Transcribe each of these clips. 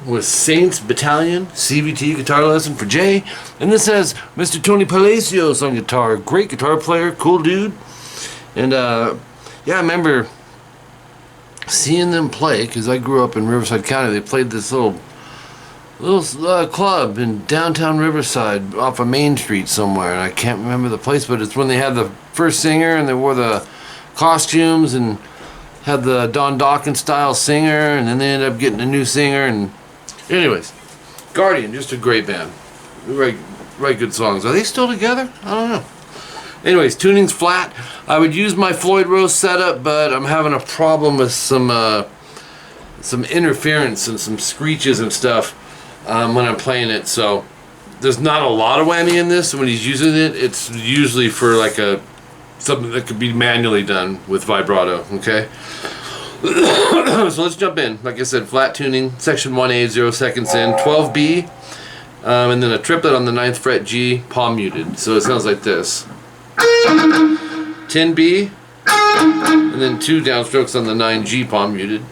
With Saints Battalion, CVT guitar lesson for Jay. And this has Mr. Tony Palacios on guitar. Great guitar player, cool dude. And yeah, I remember seeing them play because I grew up in Riverside County. They played this little club in downtown Riverside off of Main Street somewhere, and I can't remember the place, but it's when they had the first singer and they wore the costumes and had the Don Dawkins style singer, and then they ended up getting a new singer. And anyways, Guardian, just a great band. Write good songs. Are they still together? I don't know. Anyways, tuning's flat. I would use my Floyd Rose setup, but I'm having a problem with some interference and some screeches and stuff when I'm playing it. So there's not a lot of whammy in this. When he's using it, it's usually for like something that could be manually done with vibrato. Okay. So let's jump in. Like I said, flat tuning, section 1A, 0 seconds in, 12B, and then a triplet on the 9th fret G, palm muted. So it sounds like this. 10B, and then 2 downstrokes on the 9G, palm muted.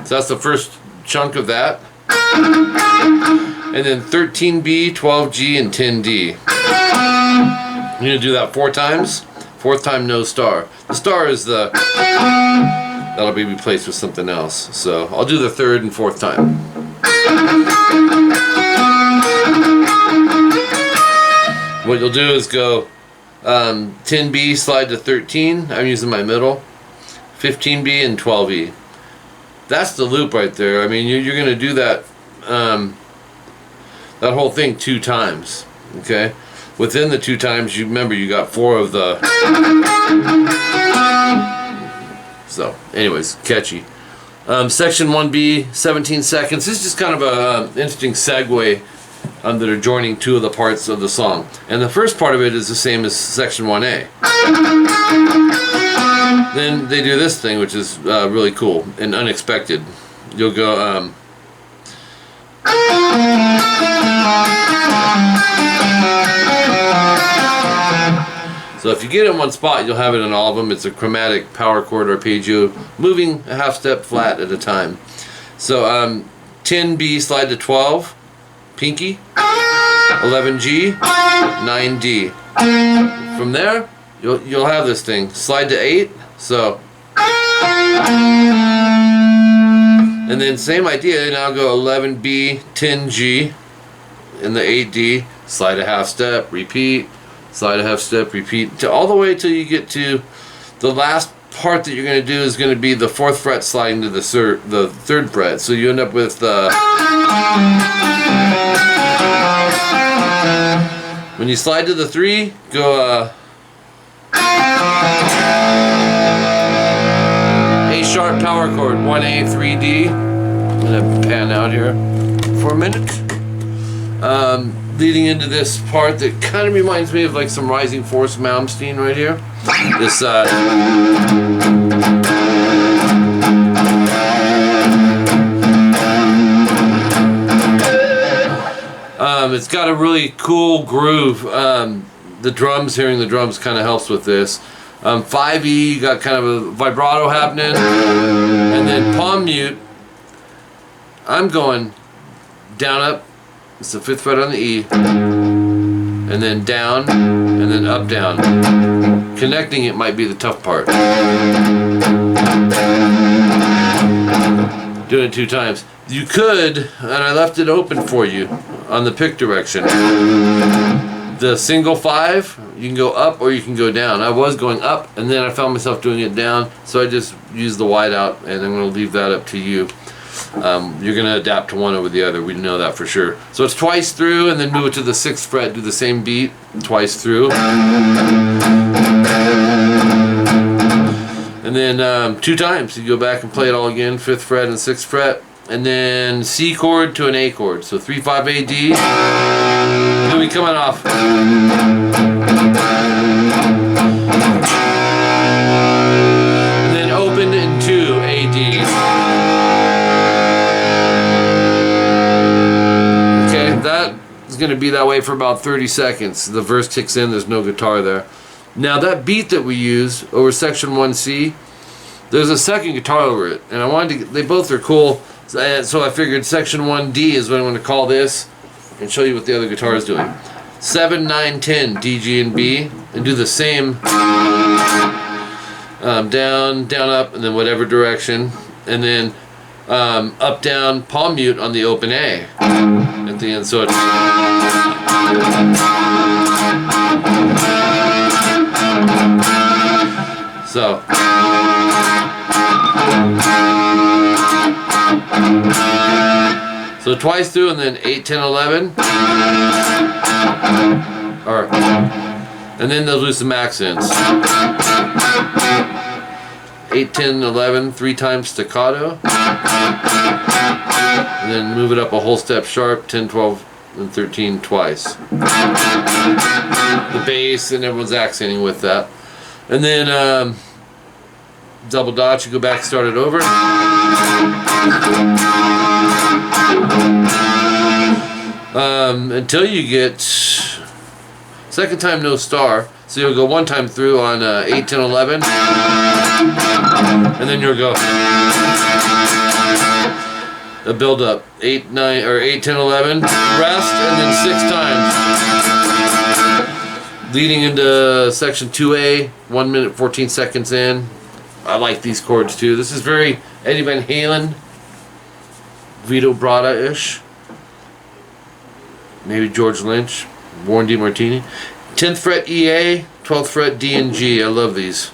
So that's the first chunk of that. And then 13B, 12G, and 10D. I'm going to do that 4 times. 4th time, no star. The star is that'll be replaced with something else. So I'll do the 3rd and 4th time. What you'll do is go 10B, slide to 13. I'm using my middle. 15B and 12E. That's the loop right there. I mean, you're going to do that that whole thing 2 times. Okay. Within the 2 times, you remember you got 4 of the. So, anyways, catchy. Section 1B, 17 seconds. This is just kind of a interesting segue that are joining 2 of the parts of the song. And the first part of it is the same as section 1A. Then they do this thing, which is really cool and unexpected. You'll go. So if you get it in one spot, you'll have it in all of them. It's a chromatic power chord arpeggio, moving a half step flat at a time. So 10B, slide to 12, pinky, 11G, 9D. From there, you'll have this thing. Slide to 8, so. And then same idea, now go 11B, 10G, and the 8D, slide a half step, repeat. Slide a half step, repeat, all the way till you get to the last part that you're going to do is going to be the 4th fret sliding to the 3rd fret. So you end up with when you slide to the 3, go A sharp power chord, 1A, 3D. I'm going to pan out here for a minute. Leading into this part that kind of reminds me of like some Rising Force Malmsteen right here. This it's got a really cool groove. The drums, hearing the drums kind of helps with this. 5E, you got kind of a vibrato happening, and then palm mute. I'm going down, up. It's the 5th fret on the E, and then down, and then up, down. Connecting it might be the tough part. Doing it 2 times. You could, and I left it open for you on the pick direction. The single 5, you can go up or you can go down. I was going up, and then I found myself doing it down, so I just used the wide out, and I'm going to leave that up to you. You're going to adapt to one over the other. We know that for sure. So it's twice through, and then move it to the 6th fret. Do the same beat twice through. And then 2 times. You go back and play it all again, 5th fret and 6th fret. And then C chord to an A chord. So 3, 5, A, D. You'll be coming off. And then open into A, D. Okay, that is going to be that way for about 30 seconds. The verse kicks in, there's no guitar there. Now that beat that we use over section 1C, there's a second guitar over it. And I wanted to, they both are cool. So I figured section 1D is what I'm going to call this and show you what the other guitar is doing. 7, 9, 10, D, G, and B, and do the same down, down, up, and then whatever direction, and then up, down, palm mute on the open A at the end. So it's so twice through, and then 8, 10, 11. And then they'll do some accents. 8, 10, 11, 3 times staccato. And then move it up a whole step sharp, 10, 12, and 13 twice. The bass, and everyone's accenting with that. And then double dot, you go back, start it over. Until you get second time no star, so you'll go 1 time through on 8, 10, 11, and then you'll go a build up 8, 9, or 8, 10, 11, rest, and then 6 times, leading into section 2A, 1 minute 14 seconds in. I like these chords too. This is very Eddie Van Halen, Vito Bratta-ish. Maybe George Lynch, Warren D. Martini. 10th fret EA, 12th fret D and G. I love these.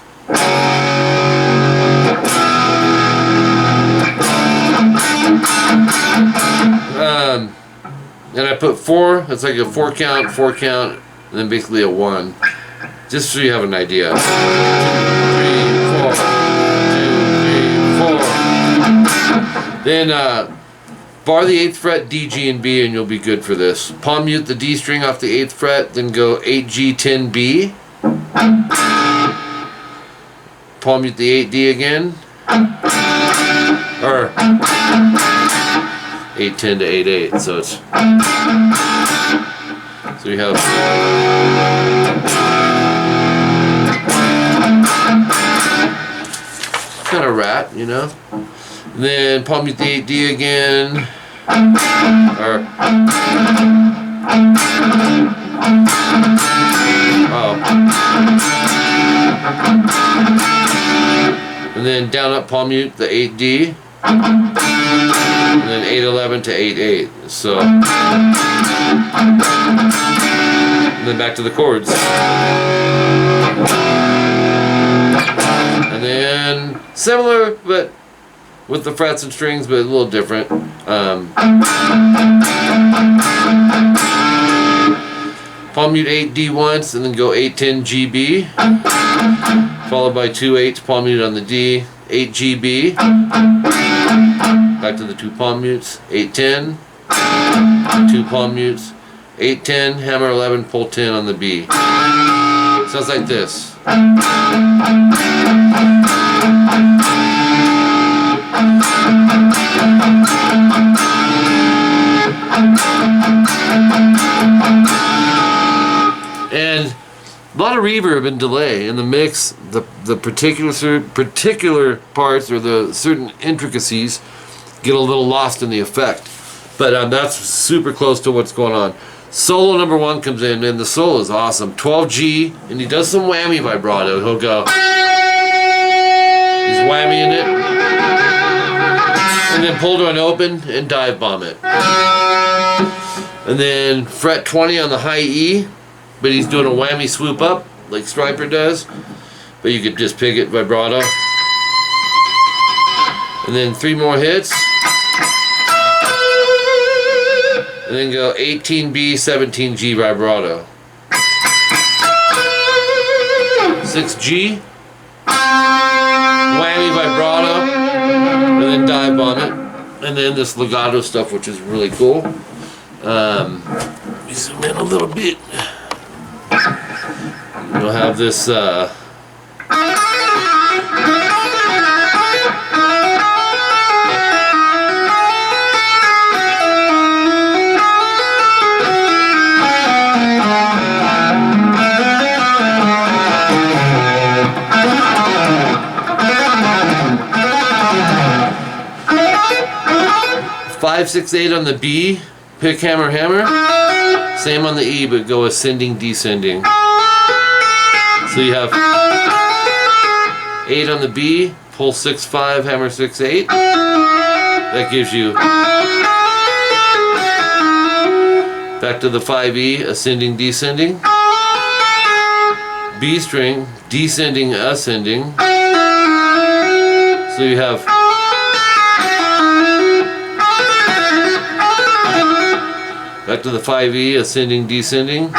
And I put 4, it's like a 4 count, and then basically a 1. Just so you have an idea. 2, 3, 4. 2, 3, 4. Then bar the 8th fret, D, G, and B, and you'll be good for this. Palm mute the D string off the 8th fret, then go 8, G, 10, B. Palm mute the 8, D again. Or 8, 10 to 8, 8. So it's, so you have kind of rat, you know. And then palm mute the 8D again. And then down up palm mute the 8D. And then 8-11 to 8-8. So and then back to the chords. And then similar, but with the frets and strings, but a little different. Palm mute 8D once, and then go 8-10 GB, followed by 2-8 palm mute on the D, 8 GB, back to the 2 palm mutes, 8-10, 2 palm mutes, 8-10, hammer 11, pull 10 on the B. Sounds like this. And a lot of reverb and delay in the mix. The particular parts or the certain intricacies get a little lost in the effect. But that's super close to what's going on. Solo number 1 comes in, and the solo is awesome. 12G, and he does some whammy vibrato. He'll go, he's whammying it, and then pull to an open and dive bomb it. And then fret 20 on the high E, but he's doing a whammy swoop up like Striper does, but you could just pick it vibrato. And then 3 more hits. And then go 18B, 17G vibrato. 6G, whammy vibrato, and then dive on it. And then this legato stuff, which is really cool. Let me zoom in a little bit. You'll have this 5, 6, 8 on the B, pick, hammer, hammer. Same on the E, but go ascending, descending. So you have 8 on the B, pull 6, 5, hammer 6, 8. That gives you back to the 5E, ascending, descending. B string, descending, ascending. So you have back to the 5E, ascending, descending.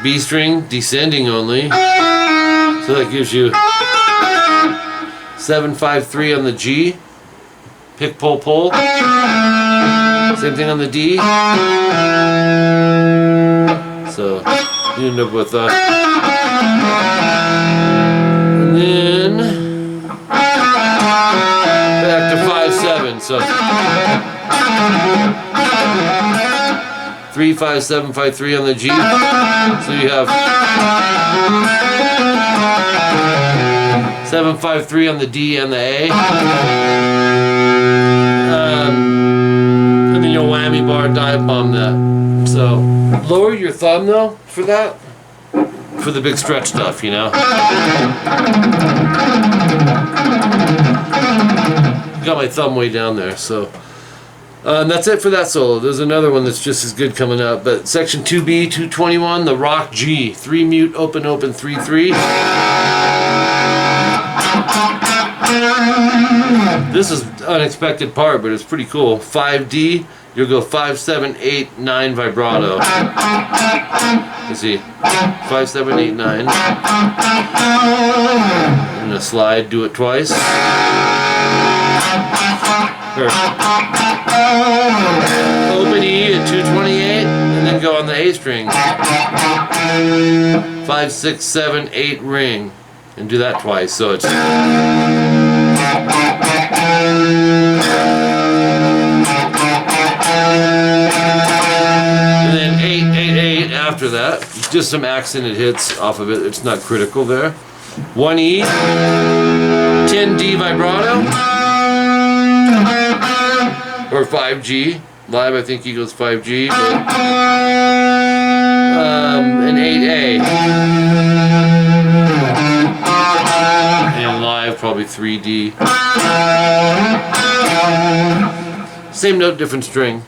B string, descending only. So that gives you 7, 5, 3 on the G. Pick, pull, pull. Same thing on the D. So you end up with and then back to 5, 7. So 3, 5, 7, 5, 3 on the G. So you have 7, 5, 3 on the D and the A. And then you'll whammy bar, dive bomb that. So lower your thumb though for that. For the big stretch stuff, you know. Got my thumb way down there, so. And that's it for that solo. There's another one that's just as good coming up. But section 2B, 221, the Rock G. 3 mute, open, open, 3, 3. This is an unexpected part, but it's pretty cool. 5D, you'll go 5, 7, 8, 9 vibrato. Let's see. 5, 7, 8, 9. I'm gonna slide, do it twice. Open E at 228, and then go on the A string. 5, 6, 7, 8 ring, and do that twice. So it's. And then 8, 8, 8 after that. Just some accented hits off of it. It's not critical there. 1E, 10D vibrato. Or 5G. Live, I think he goes 5G. But, and 8A. And live, probably 3D. Same note, different string.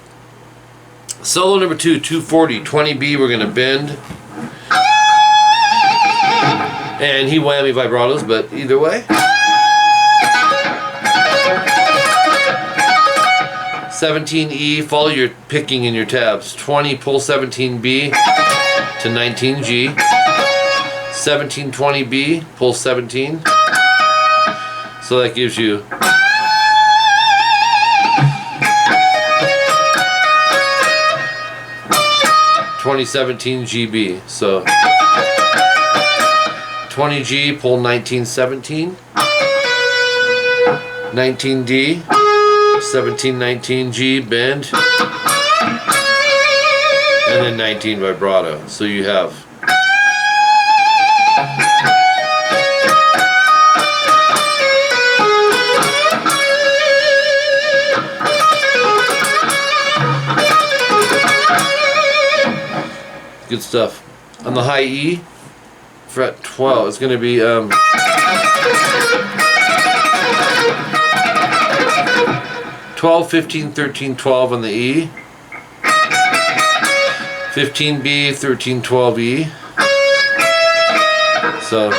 Solo number 2, 240, 20B, we're going to bend. And he whammy vibratos, but either way. 17E, follow your picking in your tabs. 20, pull 17B to 19G. 17, 20B, pull 17. So that gives you $2017 GB. So 20G, pull 1917. 19D. 1719G bend, and then 19 vibrato. So you have good stuff. On the high E, fret 12, it's going to be 12, 15, 13, 12 on the E. 15B, 1312E. So